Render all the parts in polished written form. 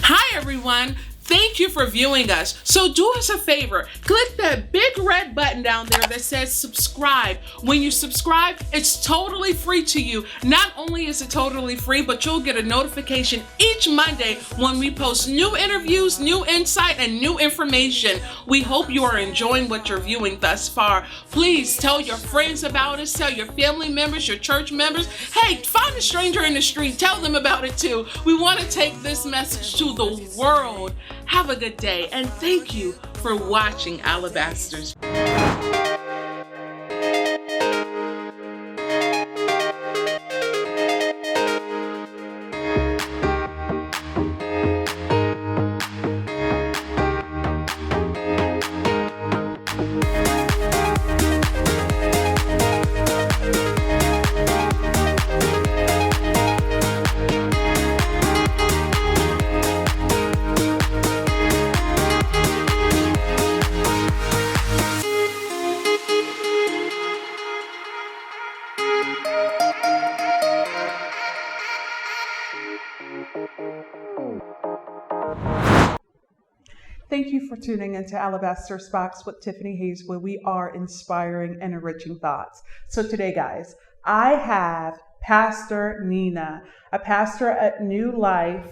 Hi everyone! Thank you for viewing us. So do us a favor, click that big red button down there that says subscribe. When you subscribe, it's totally free to you. Not only is it totally free, but you'll get a notification each Monday when we post new interviews, new insight, and new information. We hope you are enjoying what you're viewing thus far. Please tell your friends about us, tell your family members, your church members. Hey, find a stranger in the street, tell them about it too. We want to take this message to the world. Have a good day, and thank you for watching Alabasters. Thank you for tuning into Alabaster Box with Tiffany Hayes, where we are inspiring and enriching thoughts. So today, guys, I have Pastor Nina, a pastor at New Life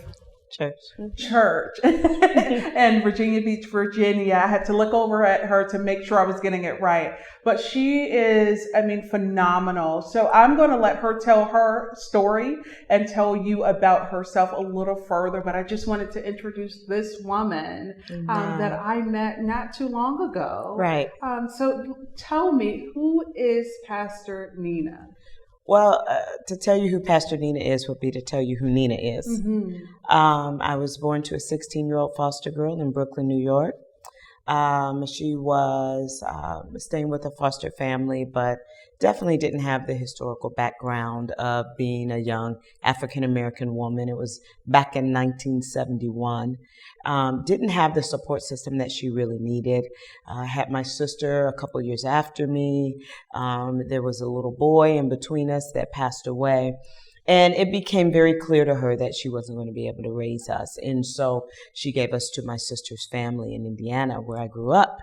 Church in Virginia Beach, Virginia. I had to look over at her to make sure I was getting it right. But she is, phenomenal. So I'm going to let her tell her story and tell you about herself a little further. But I just wanted to introduce this woman that I met not too long ago. Right. So tell me, who is Pastor Nina? Well, to tell you who Pastor Nina is would be to tell you who Nina is. Mm-hmm. I was born to a 16-year-old foster girl in Brooklyn, New York. She was staying with a foster family, but definitely didn't have the historical background of being a young African-American woman. It was back in 1971. Didn't have the support system that she really needed. Had my sister a couple years after me. There was a little boy in between us that passed away. And it became very clear to her that she wasn't going to be able to raise us. And so she gave us to my sister's family in Indiana, where I grew up.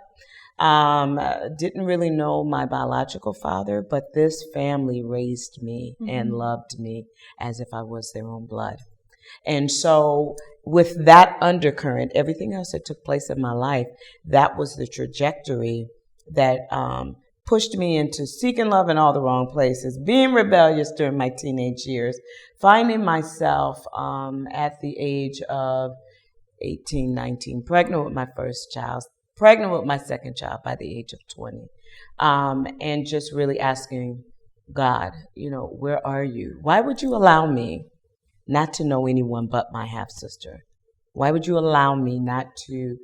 Didn't really know my biological father, but this family raised me and loved me as if I was their own blood. And so with that undercurrent, everything else that took place in my life, that was the trajectory that pushed me into seeking love in all the wrong places, being rebellious during my teenage years, finding myself at the age of 18, 19, pregnant with my first child, pregnant with my second child by the age of 20, and just really asking God, where are you? Why would you allow me not to know anyone but my half-sister? Why would you allow me not to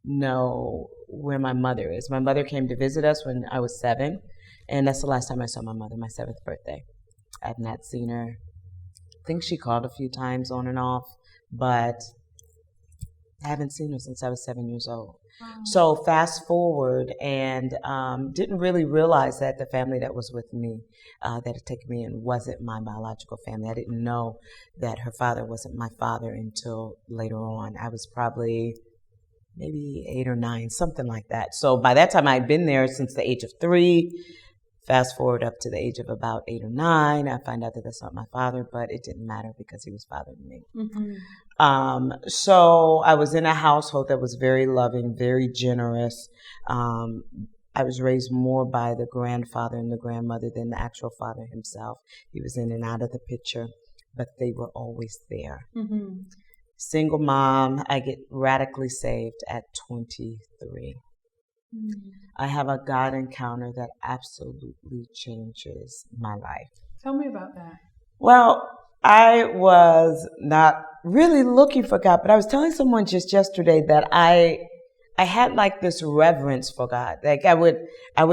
know where my mother is? My mother came to visit us when I was 7, and that's the last time I saw my mother, my 7th birthday. I have not seen her. I think she called a few times on and off, but I haven't seen her since I was 7 years old. Wow. So fast forward, and didn't really realize that the family that was with me, that had taken me in, wasn't my biological family. I didn't know that her father wasn't my father until later on. I was probably maybe 8 or 9, something like that. So by that time, I'd been there since the age of 3. Fast forward up to the age of about 8 or 9, I find out that that's not my father, but it didn't matter because he was fathering me. Mm-hmm. So I was in a household that was very loving, very generous. I was raised more by the grandfather and the grandmother than the actual father himself. He was in and out of the picture, but they were always there. Mm-hmm. Single mom, I get radically saved at 23. Mm-hmm. I have a God encounter that absolutely changes my life. Tell me about that. Well, I was not really looking for God, but I was telling someone just yesterday that I had like this reverence for God. Like I would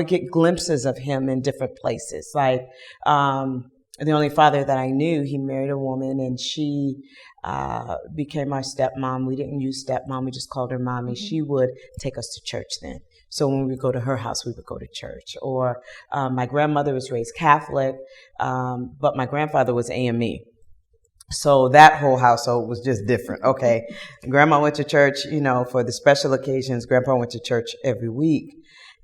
get glimpses of him in different places. Like the only father that I knew, he married a woman and she became our stepmom. We didn't use stepmom, we just called her mommy. Mm-hmm. She would take us to church then. So when we would go to her house, we would go to church. Or my grandmother was raised Catholic, but my grandfather was AME. So that whole household was just different. Okay. Grandma went to church, for the special occasions. Grandpa went to church every week.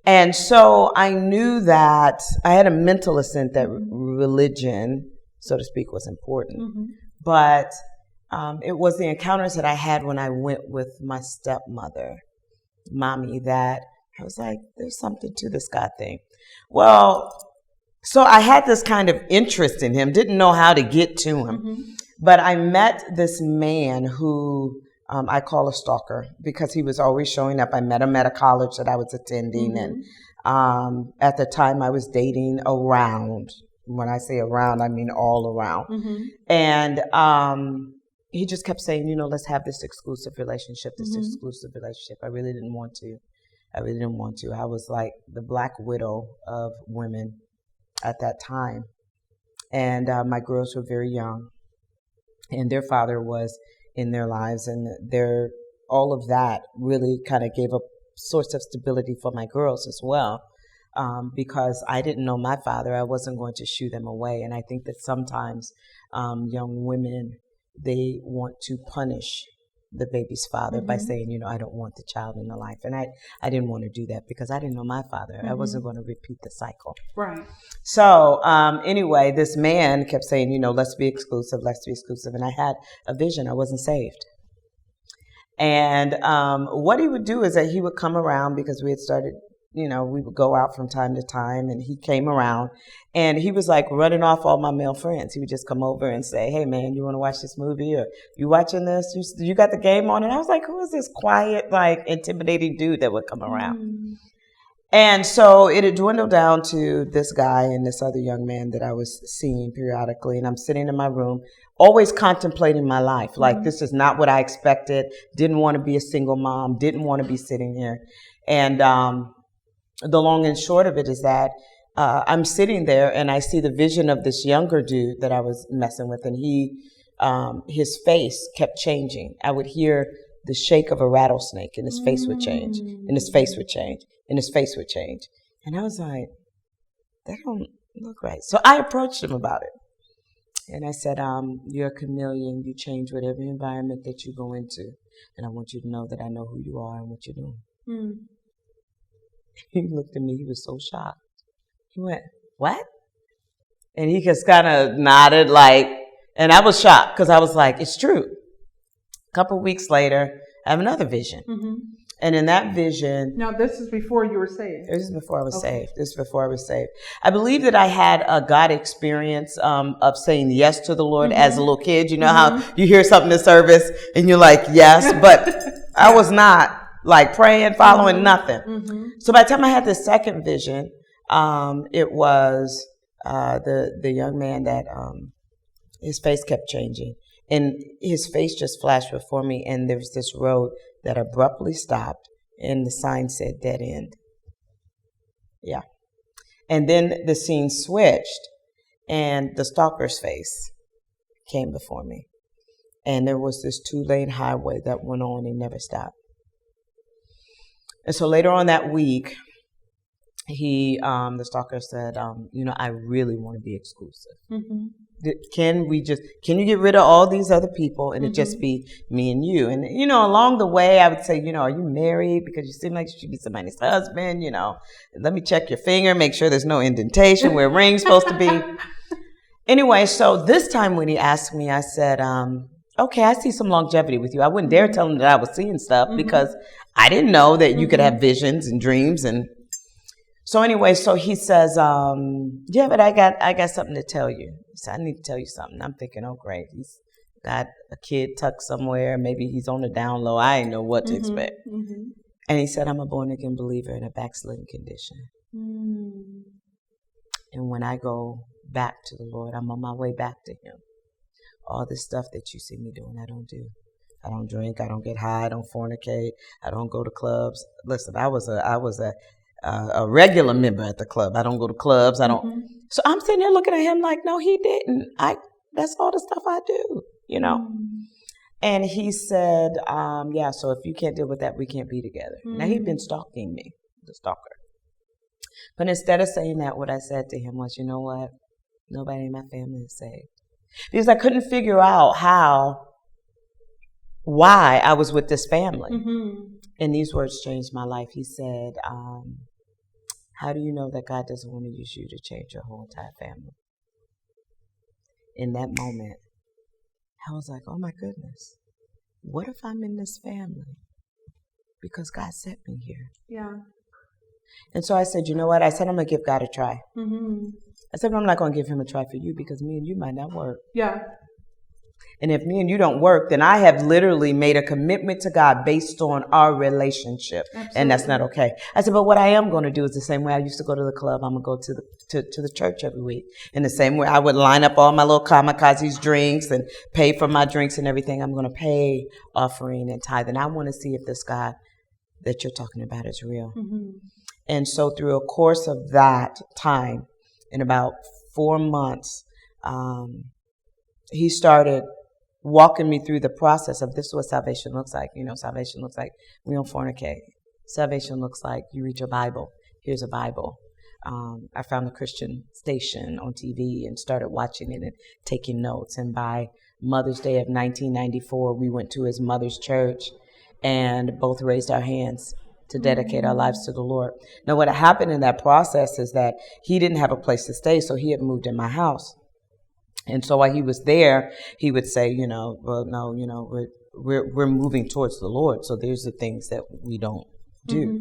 And so I knew that I had a mental assent that religion, so to speak, was important. Mm-hmm. But it was the encounters that I had when I went with my stepmother, mommy, that I was like, there's something to this God thing. Well, so I had this kind of interest in him, didn't know how to get to him. Mm-hmm. But I met this man who I call a stalker because he was always showing up. I met him at a college that I was attending. Mm-hmm. And at the time I was dating around. When I say around, I mean all around. Mm-hmm. And he just kept saying, let's have this exclusive relationship, Mm-hmm. exclusive relationship. I really didn't want to. I was like the black widow of women at that time. And my girls were very young. And their father was in their lives, and all of that really kind of gave a source of stability for my girls as well, because I didn't know my father. I wasn't going to shoo them away. And I think that sometimes young women, they want to punish the baby's father by saying, I don't want the child in the life. And I didn't want to do that because I didn't know my father. I wasn't going to repeat the cycle. Right. So anyway, this man kept saying, let's be exclusive. And I had a vision. I wasn't saved. And what he would do is that he would come around because we had started, we would go out from time to time, and he came around and he was like running off all my male friends. He would just come over and say, hey man, you want to watch this movie, or you watching this? You got the game on? And I was like, who is this quiet, like intimidating dude that would come around? Mm. And so it had dwindled down to this guy and this other young man that I was seeing periodically. And I'm sitting in my room, always contemplating my life. Like, this is not what I expected. Didn't want to be a single mom. Didn't want to be sitting here. And the long and short of it is that I'm sitting there and I see the vision of this younger dude that I was messing with. And his face kept changing. I would hear the shake of a rattlesnake, and his face would change, and his face would change, and his face would change. And I was like, that don't look right. So I approached him about it. And I said, you're a chameleon. You change whatever environment that you go into. And I want you to know that I know who you are and what you're doing. Mm. He looked at me. He was so shocked. He went, what? And he just kind of nodded and I was shocked because I was like, it's true. A couple of weeks later, I have another vision. Mm-hmm. And in that vision... Now, this is before you were saved. This is before I was saved. I believe that I had a God experience of saying yes to the Lord as a little kid. You know how you hear something in service and you're like, yes, but I was not praying, following, nothing. Mm-hmm. So by the time I had this second vision, it was the young man that his face kept changing. And his face just flashed before me, and there was this road that abruptly stopped, and the sign said dead end. Yeah. And then the scene switched, and the stalker's face came before me. And there was this 2-lane highway that went on and never stopped. And so later on that week, the stalker said, I really want to be exclusive. Mm-hmm. Can you get rid of all these other people and it just be me and you? And, along the way, I would say, are you married? Because you seem like you should be somebody's husband, let me check your finger, make sure there's no indentation where a ring's supposed to be. Anyway, so this time when he asked me, I said, okay, I see some longevity with you. I wouldn't dare tell him that I was seeing stuff because I didn't know that you could have visions and dreams. And so anyway, so he says, yeah, but I got something to tell you. He said, I need to tell you something. I'm thinking, oh, great. He's got a kid tucked somewhere. Maybe he's on the down low. I didn't know what to expect. Mm-hmm. And he said, I'm a born-again believer in a backslidden condition. Mm. And when I go back to the Lord, I'm on my way back to him. All this stuff that you see me doing, I don't do. I don't drink. I don't get high. I don't fornicate. I don't go to clubs. Listen, I was a regular member at the club. I don't go to clubs. I don't. Mm-hmm. So I'm sitting there looking at him like, no, he didn't. That's all the stuff I do, Mm-hmm. And he said, yeah, so if you can't deal with that, we can't be together. Mm-hmm. Now, he'd been stalking me, the stalker. But instead of saying that, what I said to him was, you know what? Nobody in my family is saved. Because I couldn't figure out why I was with this family. And these words changed my life. He said, how do you know that God doesn't want to use you to change your whole entire family? In that moment, I was like, oh my goodness, what if I'm in this family because God sent me here? Yeah. And so I said, you know what? I said, I'm going to give God a try. I said, but I'm not going to give him a try for you because me and you might not work. Yeah. And if me and you don't work, then I have literally made a commitment to God based on our relationship. Absolutely. And that's not okay. I said, but what I am going to do is the same way I used to go to the club. I'm going to go to the church every week. In the same way I would line up all my little kamikazes drinks and pay for my drinks and everything. I'm going to pay offering and tithe. And I want to see if this God that you're talking about is real. And so through a course of that time, in about 4 months, he started walking me through the process of this is what salvation looks like. You know, salvation looks like we don't fornicate. Salvation looks like you read your Bible. Here's a Bible. I found a Christian station on TV and started watching it and taking notes. And by Mother's Day of 1994, we went to his mother's church and both raised our hands to dedicate our lives to the Lord. Now, what happened in that process is that he didn't have a place to stay, so he had moved in my house. And so while he was there, he would say, you know, well, no, you know, we're moving towards the Lord. So there's the things that we don't do.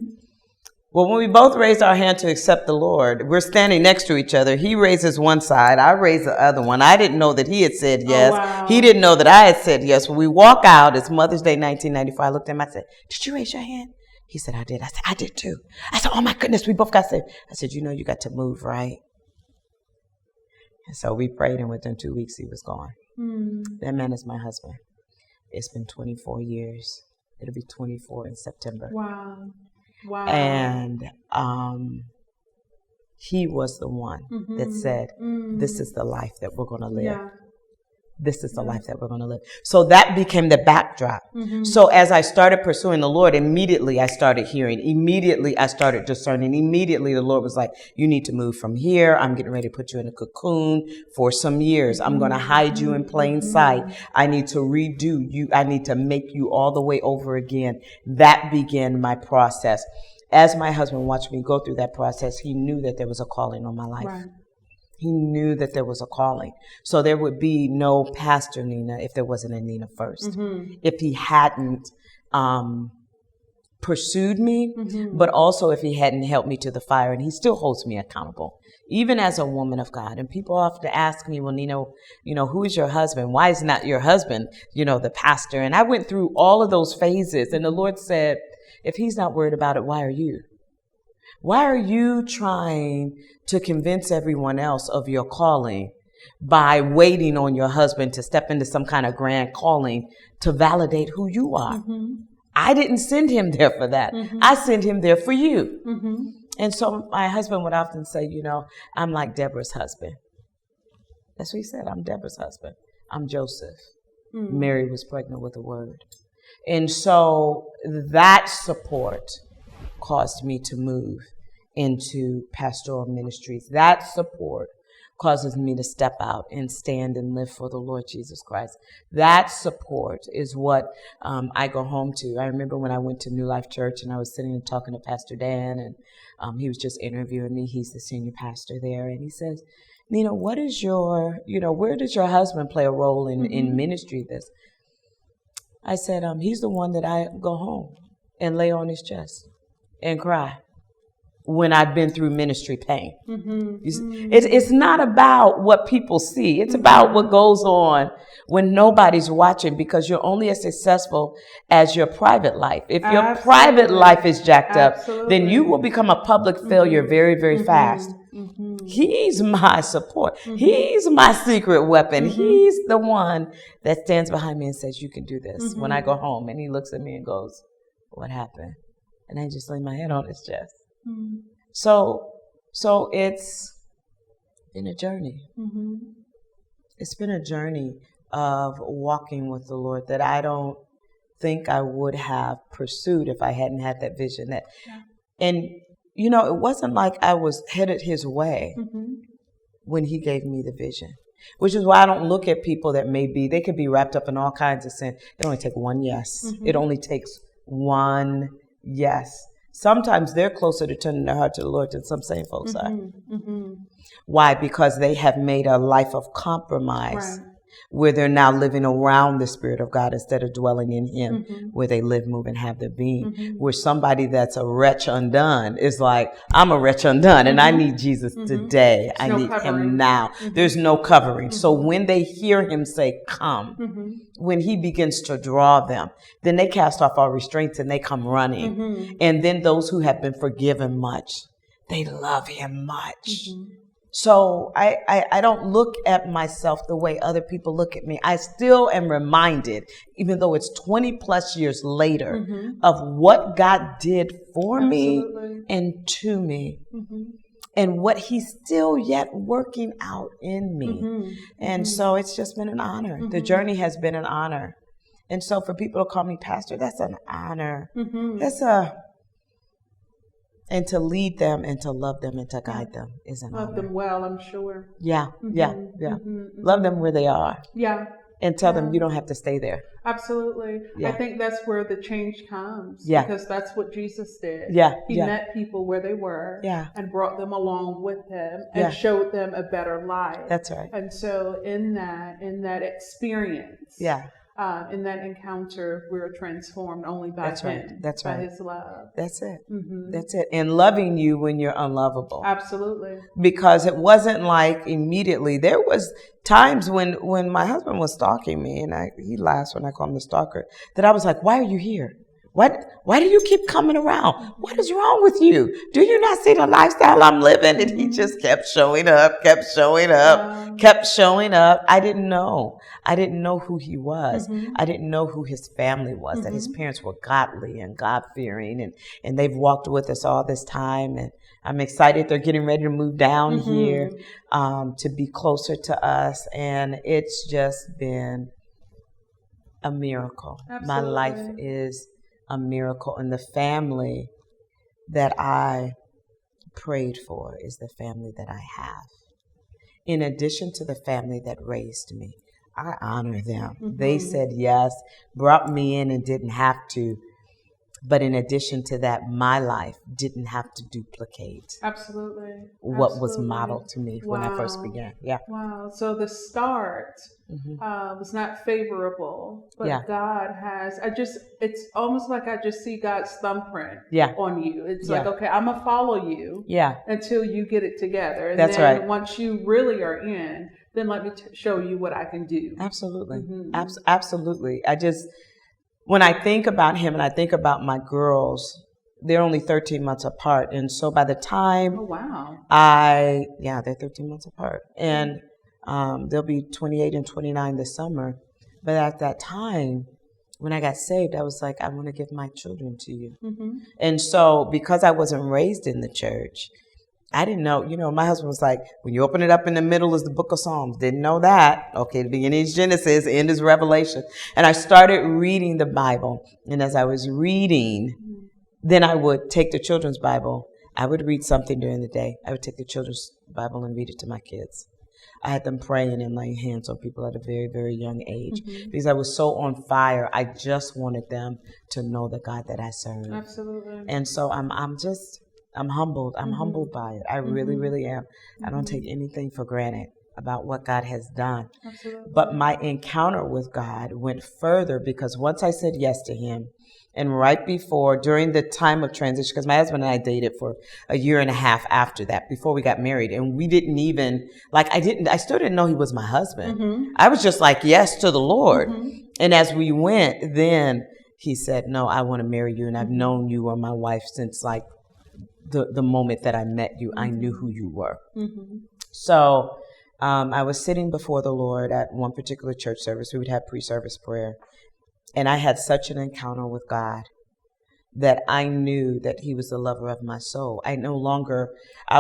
Well, when we both raised our hand to accept the Lord, we're standing next to each other. He raises one side, I raise the other one. I didn't know that he had said yes. Oh, wow. He didn't know that I had said yes. When we walk out, it's Mother's Day 1994. I looked at him, I said, did you raise your hand? He said, I did. I said, I did too. I said, oh my goodness, we both got saved. I said, you know, you got to move, right? And so we prayed, and within 2 weeks, he was gone. That man is my husband. It's been 24 years. It'll be 24 in September. Wow. Wow. And he was the one that said, this is the life that we're going to live. Yeah. This is the life that we're going to live. So that became the backdrop. So as I started pursuing the Lord, immediately I started hearing. Immediately I started discerning. Immediately the Lord was like, you need to move from here. I'm getting ready to put you in a cocoon for some years. I'm going to hide you in plain sight. I need to redo you. I need to make you all the way over again. That began my process. As my husband watched me go through that process, he knew that there was a calling on my life. Right. He knew that there was a calling. So there would be no Pastor Nina if there wasn't a Nina first. If he hadn't pursued me, but also if he hadn't helped me to the fire. And he still holds me accountable, even as a woman of God. And people often ask me, well, Nina, you know, who is your husband? Why is not your husband, you know, the pastor? And I went through all of those phases. And the Lord said, if he's not worried about it, why are you? Why are you trying to convince everyone else of your calling by waiting on your husband to step into some kind of grand calling to validate who you are? I didn't send him there for that. I sent him there for you. And so my husband would often say, you know, I'm like Deborah's husband. That's what he said. I'm Deborah's husband. I'm Joseph. Mary was pregnant with the word. And so that support caused me to move into pastoral ministries. That support causes me to step out and stand and live for the Lord Jesus Christ. That support is what I go home to. I remember when I went to New Life Church and I was sitting and talking to Pastor Dan, and he was just interviewing me. He's the senior pastor there. And he says, Nina, what is your, you know, where does your husband play a role in ministry? This? I said, he's the one that I go home and lay on his chest and cry when I've been through ministry pain. It's not about what people see. It's about what goes on when nobody's watching, because you're only as successful as your private life. If your private life is jacked up, then you will become a public failure very, very fast. He's my support. He's my secret weapon. He's the one that stands behind me and says, you can do this. When I go home, and he looks at me and goes, what happened? And I just lay my head on his chest. So it's been a journey. It's been a journey of walking with the Lord that I don't think I would have pursued if I hadn't had that vision. And, you know, it wasn't like I was headed his way when he gave me the vision. which is why I don't look at people that they could be wrapped up in all kinds of sin. It only takes one yes. Mm-hmm. It only takes one yes. Sometimes they're closer to turning their heart to the Lord than some sane folks are. Mm-hmm. Why? Because they have made a life of compromise. Right. Where they're now living around the Spirit of God instead of dwelling in Him, Mm-hmm. where they live, move, and have their being. Mm-hmm. Where somebody that's a wretch undone is like, I'm a wretch undone, and I need Jesus today. I no need covering. Him now. There's no covering. So when they hear Him say, come, when He begins to draw them, then they cast off all restraints and they come running. And then those who have been forgiven much, they love Him much. So I don't look at myself the way other people look at me. I still am reminded, even though it's 20 plus years later, of what God did for Absolutely. me and to me, and what He's still yet working out in me. And so it's just been an honor. The journey has been an honor. And so for people to call me pastor, that's an honor. And to lead them and to love them and to guide them is an honor. Love them well, I'm sure. Yeah. Love them where they are. Yeah. And tell them you don't have to stay there. Absolutely. Yeah. I think that's where the change comes. Yeah. Because that's what Jesus did. Yeah. He met people where they were. Yeah. And brought them along with Him and showed them a better life. That's right. And so in that experience, in that encounter, we're transformed only by That's Him. right. That's by right. His love. That's it. That's it. And loving you when you're unlovable. Absolutely. Because it wasn't like immediately. There was times when my husband was stalking me, and he laughs when I call him the stalker, that I was like, why are you here? Why do you keep coming around? What is wrong with you? Do you not see the lifestyle I'm living? And he just kept showing up. I didn't know. I didn't know who he was. I didn't know who his family was, that his parents were godly and God-fearing, and they've walked with us all this time. And I'm excited they're getting ready to move down here to be closer to us. And it's just been a miracle. Absolutely. My life is a miracle. And the family that I prayed for is the family that I have. In addition to the family that raised me, I honor them. They said yes, brought me in and didn't have to. But in addition to that, my life didn't have to duplicate what was modeled to me when I first began. Yeah. Wow. So the start was not favorable, but God has, it's almost like I just see God's thumbprint on you. It's like, okay, I'm going to follow you until you get it together. And That's then right. once you really are in, then let me show you what I can do. Absolutely. Absolutely. When I think about him and I think about my girls, they're only 13 months apart. And so by the time they're 13 months apart. And they'll be 28 and 29 this summer. But at that time, when I got saved, I was like, I want to give my children to you. And so because I wasn't raised in the church, I didn't know, my husband was like, when you open it up in the middle is the book of Psalms. Didn't know that. Okay, the beginning is Genesis, the end is Revelation. And I started reading the Bible. And as I was reading, then I would take the children's Bible. I would read something during the day. I would take the children's Bible and read it to my kids. I had them praying and laying hands on people at a very, very young age because I was so on fire. I just wanted them to know the God that I serve. Absolutely. And so I'm humbled. I'm humbled by it. I really, really am. I don't take anything for granted about what God has done. Absolutely. But my encounter with God went further because once I said yes to Him, and right before, during the time of transition, because my husband and I dated for a year and a half after that, before we got married, and we didn't even, I still didn't know he was my husband. I was just like, yes to the Lord. And as we went, then he said, no, I want to marry you. And I've known you are my wife since the moment that I met you. I knew who you were. So I was sitting before the Lord at one particular church service. We would have pre-service prayer. And I had such an encounter with God that I knew that He was the lover of my soul. I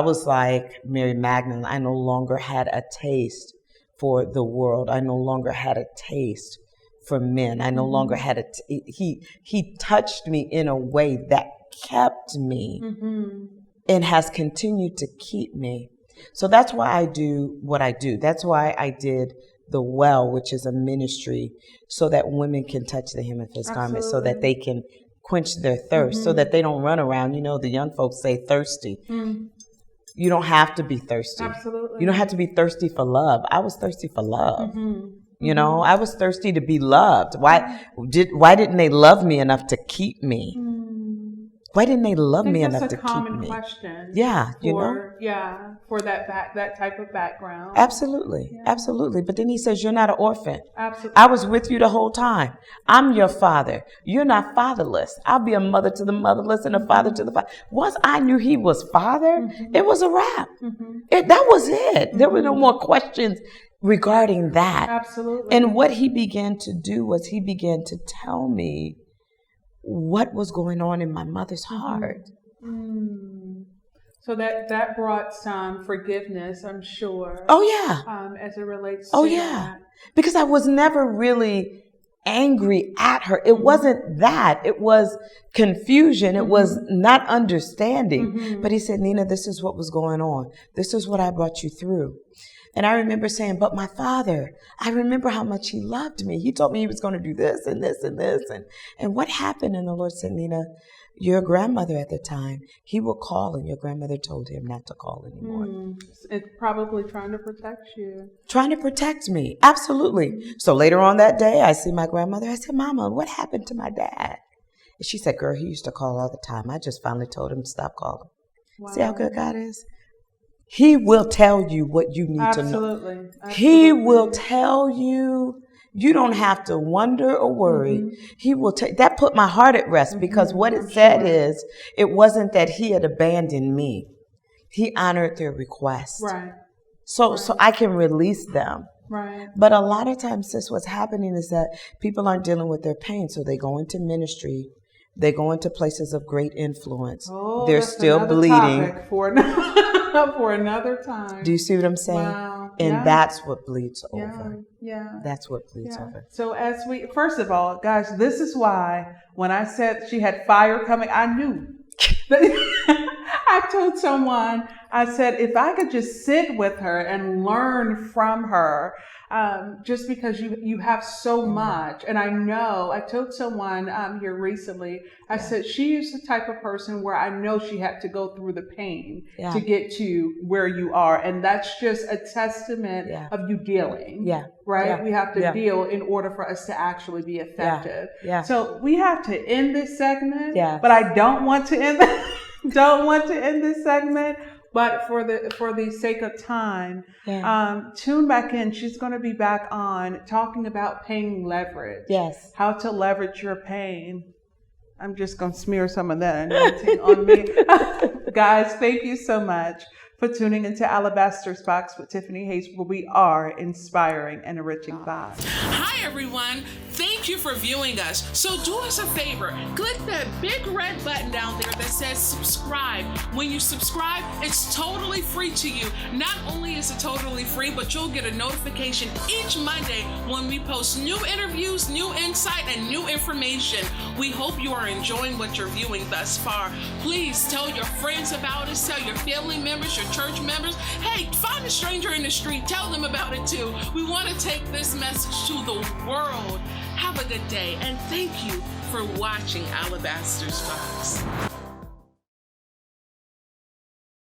was like Mary Magdalene. I no longer had a taste for the world. I no longer had a taste for men. I no longer had He touched me in a way that kept me and has continued to keep me. So that's why I do what I do. That's why I did the Well, which is a ministry, so that women can touch the hem of his garment, so that they can quench their thirst, so that they don't run around. You know, the young folks say thirsty. You don't have to be thirsty. Absolutely. You don't have to be thirsty for love. I was thirsty for love. You know, I was thirsty to be loved. Why didn't they love me enough to keep me? Why didn't they love me enough to keep me? That's a common question. Yeah, for that type of background. Absolutely, absolutely. But then he says, you're not an orphan. Absolutely. I was with you the whole time. I'm your father. You're not fatherless. I'll be a mother to the motherless and a father to the father. Once I knew he was father, it was a wrap. That was it. There were no more questions regarding that. Absolutely. And what he began to do was he began to tell me what was going on in my mother's heart. So that brought some forgiveness, I'm sure. Oh, yeah. As it relates to that. Because I was never really angry at her. It wasn't that. It was confusion. It was not understanding. But he said, Nina, this is what was going on. This is what I brought you through. And I remember saying, but my father, I remember how much he loved me. He told me he was going to do this and this and this. And what happened? And the Lord said, Nina, your grandmother at the time, he would call, and your grandmother told him not to call anymore. It's probably trying to protect you. Trying to protect me. Absolutely. So later on that day, I see my grandmother. I said, Mama, what happened to my dad? And she said, girl, he used to call all the time. I just finally told him to stop calling. Wow. See how good God is? He will tell you what you need to know. Absolutely. He will tell you. You don't have to wonder or worry. He will take that. Put my heart at rest, because what it said is, it wasn't that he had abandoned me. He honored their request. Right. So I can release them. Right. But a lot of times, sis, what's happening is that people aren't dealing with their pain, so they go into ministry. They go into places of great influence. Oh, they're still bleeding. For another time. Do you see what I'm saying? Wow. And that's what bleeds over. Yeah. That's what bleeds over. So first of all, guys, this is why when I said she had fire coming, I knew. I told someone, I said, if I could just sit with her and learn from her, just because you have so much. And I told someone here recently, I said, she is the type of person where I know she had to go through the pain to get to where you are. And that's just a testament of you dealing. Yeah. Right? Yeah. We have to deal in order for us to actually be effective. Yeah. So we have to end this segment, but I don't want to end this segment. But for the sake of time, tune back in. She's going to be back on talking about pain leverage. Yes. How to leverage your pain. I'm just going to smear some of that anointing on me. Guys, thank you so much for tuning into Alabaster's Box with Tiffany Hayes, where we are inspiring and enriching thoughts. Hi, everyone. Thank you for viewing us. So do us a favor. Click that big red button down there that says subscribe. When you subscribe, it's totally free to you. Not only is it totally free, but you'll get a notification each Monday when we post new interviews, new insight, and new information. We hope you are enjoying what you're viewing thus far. Please tell your friends about us, tell your family members, your church members. Hey, find a stranger in the street, tell them about it too. We want to take this message to the world. Have a good day, and thank you for watching Alabaster's Box.